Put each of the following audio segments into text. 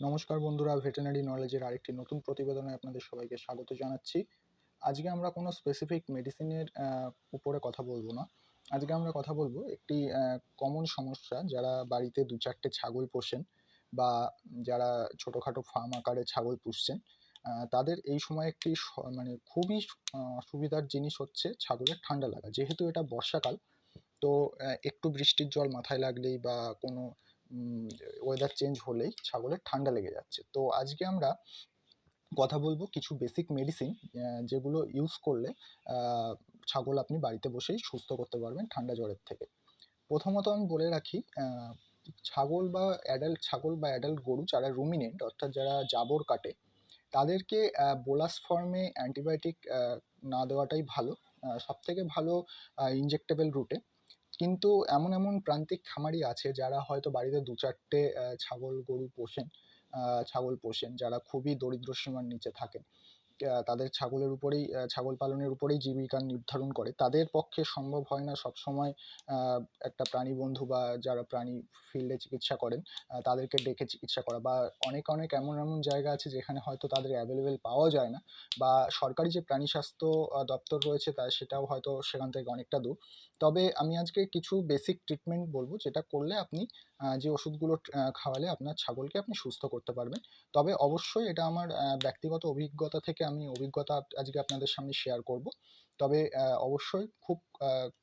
নমস্কার বন্ধুরা, ভেটেরিনারি নলেজের আরেকটি নতুন প্রতিবেদনে আপনাদের সবাইকে স্বাগত জানাচ্ছি। আজকে আমরা কোনো স্পেসিফিক মেডিসিনের উপরে কথা বলবো না। আজকে আমরা কথা বলবো একটি কমন সমস্যা, যারা বাড়িতে ২-৪টে ছাগল পোষেন বা যারা ছোটোখাটো ফার্ম আকারে ছাগল পুষছেন, তাদের এই সময় একটি মানে খুবই অসুবিধার জিনিস হচ্ছে ছাগলের ঠান্ডা লাগা। যেহেতু এটা বর্ষাকাল, তো একটু বৃষ্টির জল মাথায় লাগলেই বা কোনো ওয়েদার চেঞ্জ হলেই ছাগলের ঠান্ডা লেগে যাচ্ছে। তো আজকে আমরা কথা বলবো কিছু বেসিক মেডিসিন, যেগুলো ইউজ করলে ছাগল আপনি বাড়িতে বসেই সুস্থ করতে পারবেন ঠান্ডা জ্বরের থেকে। প্রথমত আমি বলে রাখি, ছাগল বা অ্যাডাল্ট গরু যারা রুমিনেন্ট অর্থাৎ যারা জাবর কাটে, তাদেরকে বোলাস ফর্মে অ্যান্টিবায়োটিক না দেওয়াটাই ভালো। সবথেকে ভালো ইনজেক্টেবল রুটে। কিন্তু এমন এমন প্রান্তিক খামারি আছে যারা হয়তো বাড়িতে ২-৪টে ছাগল পোষেন, যারা খুবই দরিদ্র সীমার নিচে থাকেন। তাদের ছাগল পালনের উপরেই জীবিকা নির্ধারণ করে। তাদের পক্ষে সম্ভব হয় না সবসময় একটা প্রাণী বন্ধু বা যারা প্রাণী ফিল্ডে চিকিৎসা করেন তাদেরকে ডেকে চিকিৎসা করা, বা অনেক অনেক এমন এমন জায়গা আছে যেখানে হয়তো তাদের অ্যাভেলেবেল পাওয়া যায় না, বা সরকারি যে প্রাণী স্বাস্থ্য দপ্তর রয়েছে সেটাও হয়তো সেখান থেকে অনেকটা দূর। তবে আমি আজকে কিছু বেসিক ট্রিটমেন্ট বলবো, যেটা করলে আপনি যে ওষুধগুলো খাওয়ালে আপনার ছাগলকে আপনি সুস্থ করতে পারবেন। তবে অবশ্যই এটা আমার ব্যক্তিগত অভিজ্ঞতা থেকে আমি অভিজ্ঞতা আজকে আপনাদের সামনে শেয়ার করব। তবে অবশ্যই খুব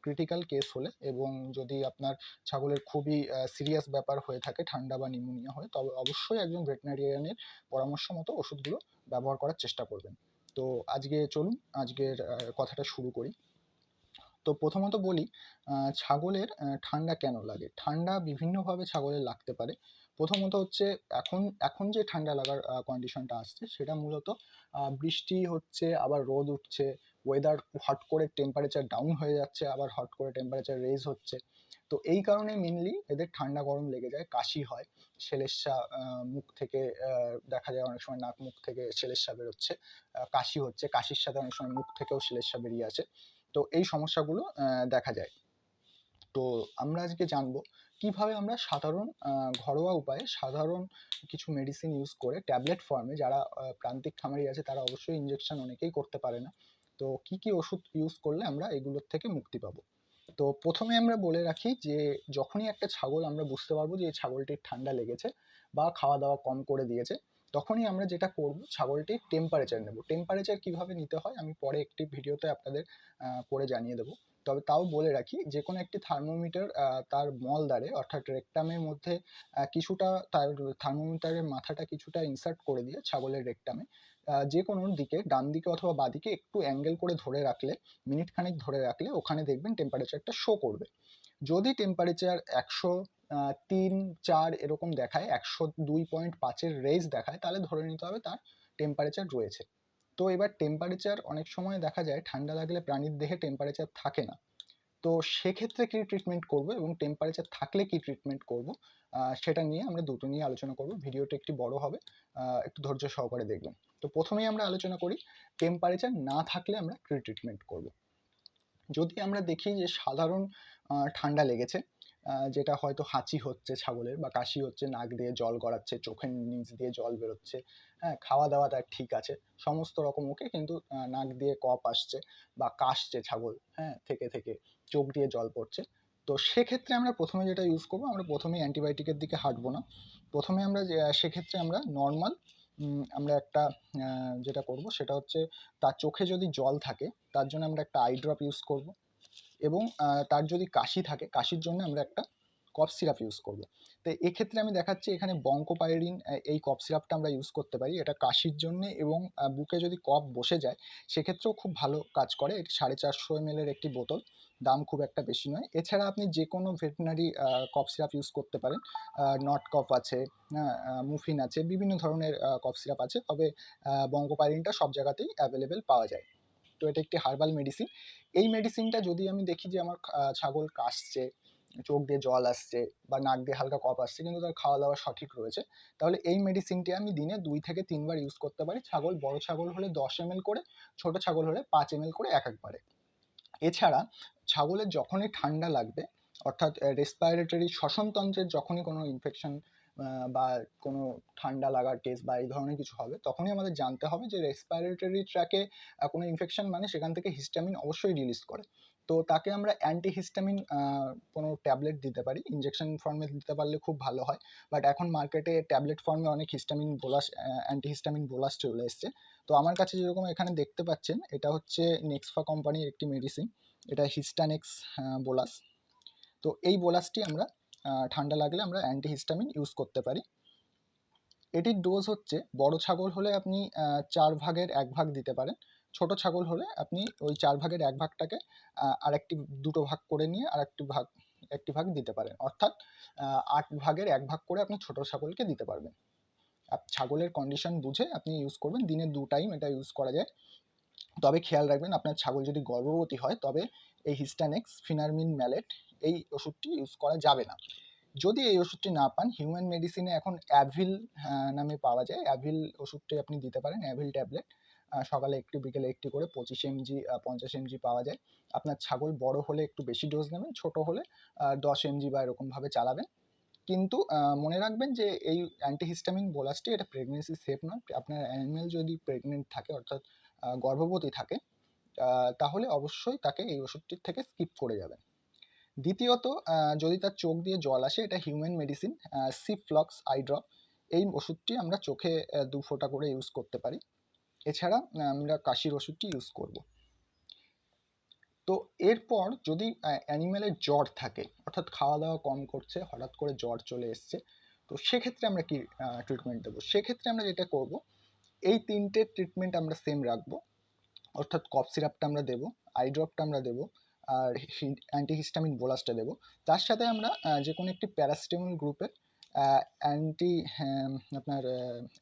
ক্রিটিক্যাল কেস হলে এবং যদি আপনার ছাগলের খুবই সিরিয়াস ব্যাপার হয়ে থাকে, ঠান্ডা বা নিউমোনিয়া হয়, তবে অবশ্যই একজন ভেটেরিনারিয়ানের পরামর্শ মতো ওষুধগুলো ব্যবহার করার চেষ্টা করবেন। তো চলুন আজকের কথাটা শুরু করি। তো প্রথমত বলি, ছাগলের ঠান্ডা কেন লাগে? ঠান্ডা বিভিন্নভাবে ছাগলের লাগতে পারে। প্রথমত হচ্ছে, এখন এখন যে ঠান্ডা লাগার কন্ডিশনটা আসছে সেটা মূলত বৃষ্টি হচ্ছে, আবার রোদ উঠছে, ওয়েদার হট করে টেম্পারেচার ডাউন হয়ে যাচ্ছে, আবার হট করে টেম্পারেচার রেজ হচ্ছে। তো এই কারণে মেনলি এদের ঠান্ডা গরম লেগে যায়, কাশি হয়, সেলেচ্ছা মুখ থেকে দেখা যায় অনেক সময় নাক মুখ থেকে সেলেচ্ছা বেরোচ্ছে, কাশি হচ্ছে, কাশির সাথে অনেক সময় মুখ থেকেও সেলেচ্ছা বেরিয়ে আসে। তো এই সমস্যাগুলো দেখা যায়। তো আমরা আজকে জানবো কিভাবে আমরা সাধারণ ঘরোয়া উপায়ে সাধারণ কিছু মেডিসিন ইউজ করে ট্যাবলেট ফর্মে, যারা প্রান্তিক খামারি আছে তারা অবশ্যই ইনজেকশন অনেকেই করতে পারে না, তো কি কি ওষুধ ইউজ করলে আমরা এগুলোর থেকে মুক্তি পাবো। তো প্রথমে আমরা বলে রাখি যে যখনই একটা ছাগল আমরা বুঝতে পারবো যে এই ছাগলটির ঠান্ডা লেগেছে বা খাওয়া দাওয়া কম করে দিয়েছে, তখনই আমরা যেটা করব, ছাগলটির টেম্পারেচার নেব। টেম্পারেচার কিভাবে নিতে হয় আমি পরে একটি ভিডিওতে আপনাদের করে জানিয়ে দেবো। তবে তাও বলে রাখি, যে কোনো একটি থার্মোমিটার তার মলদ্বারে অর্থাৎ রেকটামের মধ্যে কিছুটা, তার থার্মোমিটারের মাথাটা কিছুটা ইনসার্ট করে দিয়ে ছাগলের রেকটামে যে কোনো দিকে, ডান দিকে অথবা বাঁ দিকে একটু অ্যাঙ্গেল করে ধরে রাখলে, মিনিট খানেক ধরে রাখলে ওখানে দেখবেন টেম্পারেচারটা শো করবে। যদি টেম্পারেচার ১০৩-১০৪ এরকম দেখায়, ১০২.৫-এর রেঞ্জ দেখায়, তাহলে ধরে নিতে হবে তার টেম্পারেচার রয়েছে। তো এবার টেম্পারেচার অনেক সময় দেখা যায় ঠান্ডা লাগলে প্রাণীর দেহে টেম্পারেচার থাকে না। তো সেক্ষেত্রে কি ট্রিটমেন্ট করব এবং টেম্পারেচার থাকলে কি ট্রিটমেন্ট করব, সেটা নিয়ে আমরা দুটো নিয়ে আলোচনা করব। ভিডিওটা একটু বড় হবে, একটু ধৈর্য সহকারে দেখবেন। তো প্রথমেই আমরা আলোচনা করি টেম্পারেচার না থাকলে আমরা কি ট্রিটমেন্ট করব। যদি আমরা দেখি যে সাধারণ ঠান্ডা লেগেছে, যেটা হয়তো হাঁচি হচ্ছে ছাগলের বা কাশি হচ্ছে, নাক দিয়ে জল গড়াচ্ছে, চোখের নিচ দিয়ে জল বেরোচ্ছে, হ্যাঁ, খাওয়া দাওয়া তার ঠিক আছে, সমস্ত রকম ওকে, কিন্তু নাক দিয়ে কফ আসছে বা কাশছে ছাগল, হ্যাঁ, থেকে থেকে চোখ দিয়ে জল পড়ছে, তো সেক্ষেত্রে আমরা প্রথমে যেটা ইউজ করবো, আমরা প্রথমেই অ্যান্টিবায়োটিকের দিকে হাঁটবো না। প্রথমে আমরা সেক্ষেত্রে আমরা নর্মাল, আমরা একটা যেটা করব সেটা হচ্ছে, তার চোখে যদি জল থাকে তার জন্য আমরা একটা আই ড্রপ ইউজ করব, এবং তার যদি কাশি থাকে, কাশির জন্য আমরা একটা কফ সিরাপ ইউজ করব। তো এক্ষেত্রে আমি দেখাচ্ছি এখানে বঙ্কোপাইরিন, এই কফ সিরাপটা আমরা ইউজ করতে পারি, এটা কাশির জন্য, এবং বুকে যদি কফ বসে যায় সেক্ষেত্রেও খুব ভালো কাজ করে। এটি 450 ml এর একটি বোতল, দাম খুব একটা বেশি নয়। এছাড়া আপনি যে কোনো ভেটেরিনারি কফ সিরাপ ইউজ করতে পারেন, নট কফ আছে, হ্যাঁ, মুফিন আছে, বিভিন্ন ধরনের কফ সিরাপ আছে, তবে বঙ্কোপাইরিনটা সব জায়গাতেই অ্যাভেলেবেল পাওয়া যায়। তো এটা একটি হার্বাল মেডিসিন। এই মেডিসিনটা যদি আমি দেখি যে আমার ছাগল কাশছে, চোখ দিয়ে জল আসছে বা নাক দিয়ে হালকা কফ আসছে, কিন্তু তার খাওয়া দাওয়া সঠিক রয়েছে, তাহলে এই মেডিসিনটি আমি দিনে 2 থেকে 3 বার ইউজ করতে পারি। বড় ছাগল হলে 10 ml করে, ছোট ছাগল হলে 5 ml করে এক একবারে। এছাড়া ছাগলের যখনই ঠান্ডা লাগবে, অর্থাৎ রেসপিরেটরি শ্বসনতন্ত্রের যখনই কোনো ইনফেকশন বা কোনো ঠান্ডা লাগার কেস বা এই ধরনের কিছু হবে, তখনই আমাদের জানতে হবে যে রেসপিরেটরি ট্র্যাকে কোনো ইনফেকশন মানে সেখান থেকে হিস্টামিন অবশ্যই রিলিজ করে। তো তাকে আমরা অ্যান্টিহিস্টামিন কোনো ট্যাবলেট দিতে পারি, ইনজেকশন ফর্মে দিতে পারলে খুব ভালো হয়। বাট এখন মার্কেটে ট্যাবলেট ফর্মে অনেক হিস্টামিন বোলাস, অ্যান্টিহিস্টামিন বোলাস চলে এসছে। তো আমার কাছে যেরকম এখানে দেখতে পাচ্ছেন, এটা হচ্ছে নেক্সফা কোম্পানির একটি মেডিসিন, এটা হিস্টানেক্স বোলাস। তো এই বোলাসটি আমরা ঠান্ডা লাগলে আমরা অ্যান্টিহিস্টামিন ইউজ করতে পারি। এটির ডোজ হচ্ছে বড় ছাগল হলে আপনি 4 ভাগের 1 ভাগ দিতে পারেন, ছোট ছাগল হলে আপনি ওই 4 ভাগের 1 ভাগটাকে আরেকটি 2টো ভাগ করে নিয়ে একটি ভাগ দিতে পারেন, অর্থাৎ 8 ভাগের 1 ভাগ করে আপনি ছোট ছাগলকে দিতে পারবেন। ছাগলের কন্ডিশন বুঝে আপনি ইউজ করবেন, দিনে 2 টাইম এটা ইউজ করা যায়। তবে খেয়াল রাখবেন আপনার ছাগল যদি গর্ভবতী হয় তবে এই হিস্টানেক্স ফিনারমিন ম্যালেট এই ওষুধটি ইউজ করা যাবে না। যদি এই ওষুধটি না পান, হিউম্যান মেডিসিনে এখন অ্যাভিল নামে পাওয়া যায়, অ্যাভিল ওষুধটি আপনি দিতে পারেন, অ্যাভিল ট্যাবলেট সকালে একটি বিকেলে একটি করে 25 mg 50 mg পাওয়া যায়। আপনার ছাগল বড় হলে একটু বেশি ডোজ নেবেন, ছোট হলে 10 mg বা এরকমভাবে চালাবেন। কিন্তু মনে রাখবেন যে এই অ্যান্টিহিস্টামিন বোলাসটি এটা প্রেগনেন্সি সেফ নয়। আপনার অ্যানিমেল যদি প্রেগনেন্ট থাকে অর্থাৎ গর্ভবতী থাকে, তাহলে অবশ্যই তাকে এই ওষুধটির থেকে স্কিপ করে যাবেন। দ্বিতীয়ত, যদি তার চোখ দিয়ে জল আসে, এটা হিউম্যান মেডিসিন সিফ্লক্স আই ড্রপ, এই ওষুধটি আমরা চোখে 2 ফোঁটা করে ইউজ করতে পারি। এছাড়া আমরা কাশির ওষুধটি ইউজ করব। তো এরপর যদি অ্যানিমেলের জ্বর থাকে, অর্থাৎ খাওয়া দাওয়া কম করছে, হঠাৎ করে জ্বর চলে এসছে, তো সেক্ষেত্রে আমরা কি ট্রিটমেন্ট দেবো? সেক্ষেত্রে আমরা যেটা করব, এই 3টে ট্রিটমেন্ট আমরা সেম রাখবো, অর্থাৎ কফ সিরাপটা আমরা দেবো, আই ড্রপটা আমরা দেবো, আর অ্যান্টিহিস্টামিন বোলাসটা দেবো। তার সাথে আমরা যে কোনো একটি প্যারাসিটামল গ্রুপের অ্যান্টি আপনার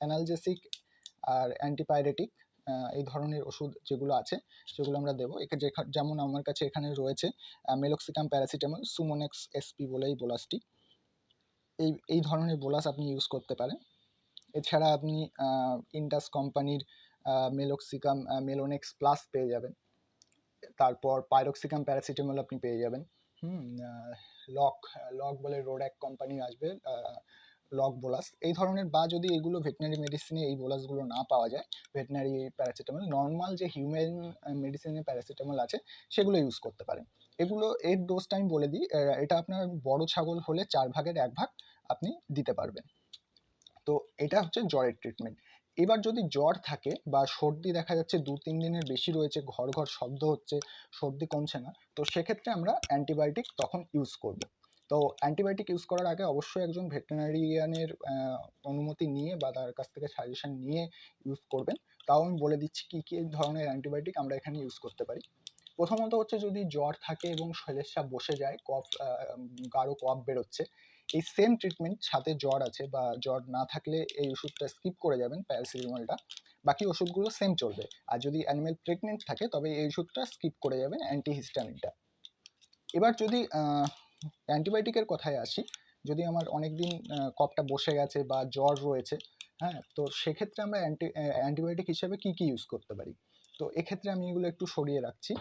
অ্যানালজেসিক আর অ্যান্টিপাইরেটিক এই ধরনের ওষুধ যেগুলো আছে সেগুলো আমরা দেবো। যেমন আমার কাছে এখানে রয়েছে মেলক্সিকাম প্যারাসিটামল, সুমোনেক্স এসপি বলে এই বোলাসটি, এই ধরনের বোলাস আপনি ইউজ করতে পারেন। এছাড়া আপনি ইন্টাস কোম্পানির মেলক্সিকাম মেলোনেক্স প্লাস পেয়ে যাবেন, তারপর পাইরক্সিকাম প্যারাসিটামল আপনি পেয়ে যাবেন। লক লক বলে রোড্যাক কোম্পানি আসবে লক বোলাস, এই ধরনের। বা যদি এগুলো ভেটেনারি মেডিসিনে এই বোলাসগুলো না পাওয়া যায়, ভেটেনারি প্যারাসিটামল, নর্মাল যে হিউম্যান মেডিসিনে প্যারাসিটামল আছে সেগুলো ইউজ করতে পারেন। এগুলো এর ডোজটা আমি বলে দিই, এটা আপনার বড় ছাগল হলে 4 ভাগের 1 ভাগ আপনি দিতে পারবেন। তো এটা হচ্ছে জ্বরের ট্রিটমেন্ট। এবার যদি জ্বর থাকে বা সর্দি দেখা যাচ্ছে 2-3 দিনের বেশি রয়েছে, ঘর ঘর শব্দ হচ্ছে, সর্দি কমছে না, তো সেক্ষেত্রে আমরা অ্যান্টিবায়োটিক তখন ইউজ করব। তো অ্যান্টিবায়োটিক ইউজ করার আগে অবশ্যই একজন ভেটেরিনারিয়ানের অনুমতি নিয়ে বা তার কাছ থেকে সাজেশন নিয়ে ইউজ করবেন। তাও আমি বলে দিচ্ছি কী কী ধরনের অ্যান্টিবায়োটিক আমরা এখানে ইউজ করতে পারি। প্রথমত হচ্ছে, যদি জ্বর থাকে এবং শরীরের বসে যায়, কফ গাঢ় কফ বেরোচ্ছে, এই সেম ট্রিটমেন্ট, সাথে জ্বর আছে বা জ্বর না থাকলে এই ওষুধটা স্কিপ করে যাবেন, প্যারাসিটামলটা, বাকি ওষুধগুলো সেম চলবে। আর যদি অ্যানিমেল প্রেগনেন্ট থাকে তবে এই ওষুধটা স্কিপ করে যাবেন, অ্যান্টিহিস্টামিনটা। এবার যদি অ্যান্টিবায়োটিকের কথায় আসি, যদি আমার অনেকদিন কফটা বসে গেছে বা জ্বর রয়েছে, হ্যাঁ, তো সেক্ষেত্রে আমরা অ্যান্টিবায়োটিক হিসেবে কি কি ইউজ করতে পারি। তো এক্ষেত্রে আমি এগুলো একটু সরিয়ে রাখছি।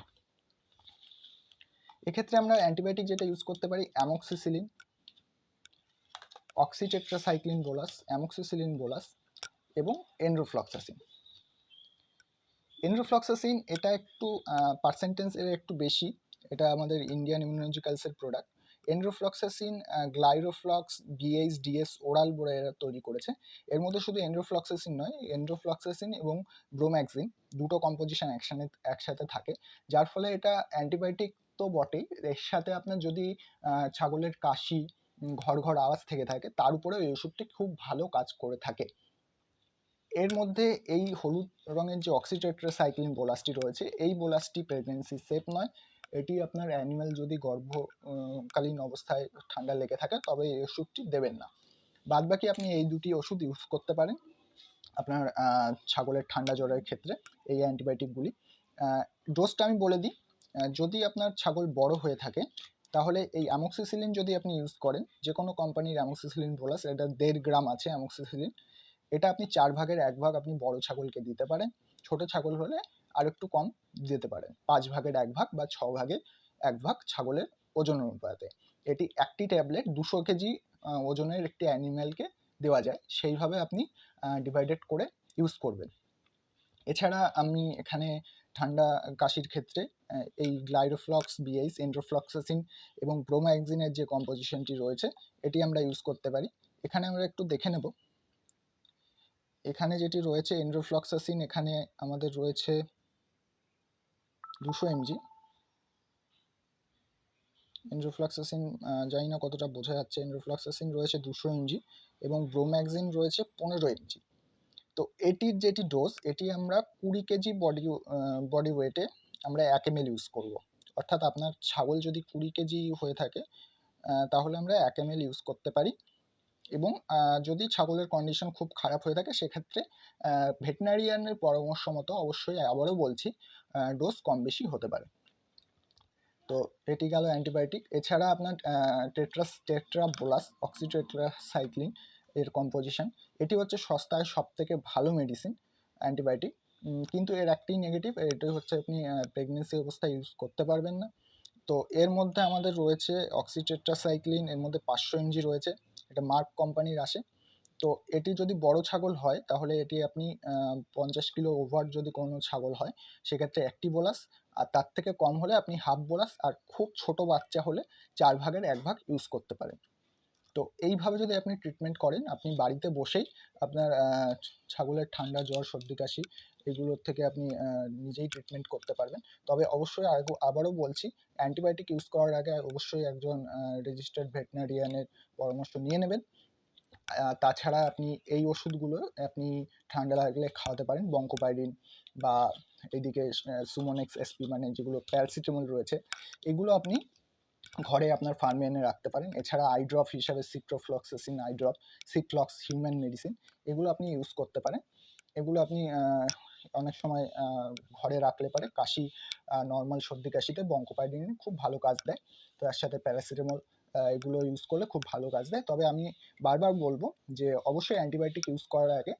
এক্ষেত্রে আমরা অ্যান্টিবায়োটিক যেটা ইউজ করতে পারি, amoxicillin, oxytetracycline bolus, amoxicillin bolus এবং এন্ড্রোফ্লক্সাসিন। এন্ড্রোফ্লক্সাসিন এটা একটু পার্সেন্টেজ এর একটু বেশি, এটা আমাদের ইন্ডিয়ান ইমিউনোলজিক্যালসের প্রোডাক্ট। এন্ড্রোফ্লক্সাসিন গ্লাইরোফ্লক্স বিএইচডিএস ওরাল বলে এরা তৈরি করেছে। এর মধ্যে শুধু এন্ড্রোফ্লক্সাসিন নয়, এন্ড্রোফ্লক্সাসিন এবং ব্রোম্যাক্সিন দুটো কম্পোজিশন একসাথে থাকে, যার ফলে এটা অ্যান্টিবায়োটিক তো বটেই, এর সাথে আপনার যদি ছাগলের কাশি, ঘর ঘর আওয়াজ থেকে থাকে, তার উপরেও এই ওষুধটি খুব ভালো কাজ করে থাকে। এর মধ্যে এই হলুদ রঙের যে অক্সিটেট্রাসাইক্লিন বোলাসটি রয়েছে, এই বোলাসটি প্রেগনেন্সি সেফ নয়। এটি আপনার অ্যানিম্যাল যদি গর্ভকালীন অবস্থায় ঠান্ডা লেগে থাকে তবে এই ওষুধটি দেবেন না। বাদবাকি আপনি এই দুটি ওষুধ ইউজ করতে পারেন আপনার ছাগলের ঠান্ডা জ্বরের ক্ষেত্রে, এই অ্যান্টিবায়োটিকগুলি। ডোজটা আমি বলে দিই, যদি আপনার ছাগল বড় হয়ে থাকে তাহলে এই অ্যামোক্সিসিলিন যদি আপনি ইউজ করেন, যে কোনো কোম্পানির অ্যামোক্সিসিলিন বোলাস, এটা 1.5 গ্রাম আছে অ্যামোক্সিসিলিন, এটা আপনি 4 ভাগের 1 ভাগ আপনি বড় ছাগলকে দিতে পারেন, ছোট ছাগল হলে আর একটু কম দিতে পারেন, 5 ভাগের 1 ভাগ বা 6 ভাগের 1 ভাগ ছাগলের ওজন অনুপাতে। এটি একটি ট্যাবলেট 200 কেজি ওজনের একটি অ্যানিম্যালকে দেওয়া যায় সেইভাবে আপনি ডিভাইডেড করে ইউজ করবেন। এছাড়া আমি এখানে ঠান্ডা কাশির ক্ষেত্রে এই গ্লাইডোফ্লক্স বিএইচ, এন্ড্রোফ্লক্সাসিন এবং ব্রোমাক্সিনের যে কম্পোজিশনটি রয়েছে এটি আমরা ইউজ করতে পারি। এখানে আমরা একটু দেখে নেব। এখানে যেটি রয়েছে এন্ড্রোফ্লক্সাসিন, এখানে আমাদের রয়েছে 200 mg। এন্ড্রোফ্লক্সাসিন জানি না কতটা বোঝা যাচ্ছে। এন্ড্রোফ্লক্সাসিন রয়েছে 200 mg এবং ব্রোম্যাক্সিন রয়েছে 15 mg। তো এটির যেটি ডোজ, এটি আমরা 20 কেজি বডি ওয়েটে আমরা 1 ml ইউজ করব। অর্থাৎ আপনার ছাগল যদি 20 কেজি হয়ে থাকে তাহলে আমরা 1 ml ইউজ করতে পারি। এবং যদি ছাগলের কন্ডিশন খুব খারাপ হয়ে থাকে সেক্ষেত্রে ভেটেরিনারিয়ানের পরামর্শ মতো অবশ্যই আবারও বলছি ডোজ কম বেশি হতে পারে। তো এটি গেল অ্যান্টিবায়োটিক। এছাড়া আপনার টেট্রাবোলাস অক্সিটেট্রাসাইক্লিন এর কম্পোজিশন, এটি হচ্ছে সস্তায় সব থেকে ভালো মেডিসিন অ্যান্টিবায়োটিক। কিন্তু এর একটি নেগেটিভ, এটি হচ্ছে আপনি প্রেগনেন্সি অবস্থায় ইউজ করতে পারবেন না। তো এর মধ্যে আমাদের রয়েছে অক্সিটেট্রাসাইক্লিন, এর মধ্যে 500 mg রয়েছে, এটা মার্ক কোম্পানির আসে। তো এটি যদি বড় ছাগল হয় তাহলে এটি আপনি 50 কিলো ওভার যদি কোনো ছাগল হয় সেক্ষেত্রে 1টি বোলাস, আর তার থেকে কম হলে আপনি হাফ বোলাস, আর খুব ছোট বাচ্চা হলে 4 ভাগের 1 ভাগ ইউজ করতে পারেন। তো এইভাবে যদি আপনি ট্রিটমেন্ট করেন, আপনি বাড়িতে বসেই আপনার ছাগলের ঠান্ডা, জ্বর, সর্দি, কাশি এগুলোর থেকে আপনি নিজেই ট্রিটমেন্ট করতে পারবেন। তবে অবশ্যই আবারও বলছি, অ্যান্টিবায়োটিক ইউজ করার আগে অবশ্যই একজন রেজিস্টার্ড ভেটেরিনারিয়ানের পরামর্শ নিয়ে নেবেন। তাছাড়া আপনি এই ওষুধগুলো আপনি ঠান্ডা লাগলে খাওয়াতে পারেন, বঙ্কোপাইরিন বা এদিকে সুমোনেক্স এসপি, মানে যেগুলো প্যারাসিটামল রয়েছে, এগুলো আপনি ঘরে আপনার ফার্মে এনে রাখতে পারেন। এছাড়া আই ড্রপ হিসাবে ciprofloxacin eye drop, Ciplox human medicine, এগুলো আপনি ইউজ করতে পারেন। এগুলো আপনি অনেক সময় ঘরে রাখলে পারে কাশি, নর্মাল সর্দি কাশিতে বঙ্কোপাইরিন খুব ভালো কাজ দেয়। তো এর সাথে প্যারাসিটামল এগুলো ইউজ করলে খুব ভালো কাজ দেয়। তবে আমি বারবার বলবো যে অবশ্যই অ্যান্টিবায়োটিক ইউজ করার আগে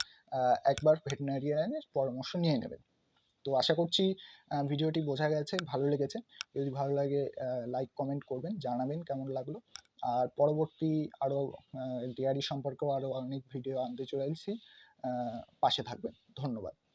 একবার ভেটেরিনারিয়ানের পরামর্শ নিয়ে নেবেন। তো আশা করছি ভিডিওটি বোঝা গেছে, ভালো লেগেছে। যদি ভালো লাগে লাইক কমেন্ট করবেন, জানাবেন কেমন লাগলো। আর পরবর্তী আরও ডেয়ারি সম্পর্কেও আরও অনেক ভিডিও আনতে চলেছি, পাশে থাকবেন। ধন্যবাদ।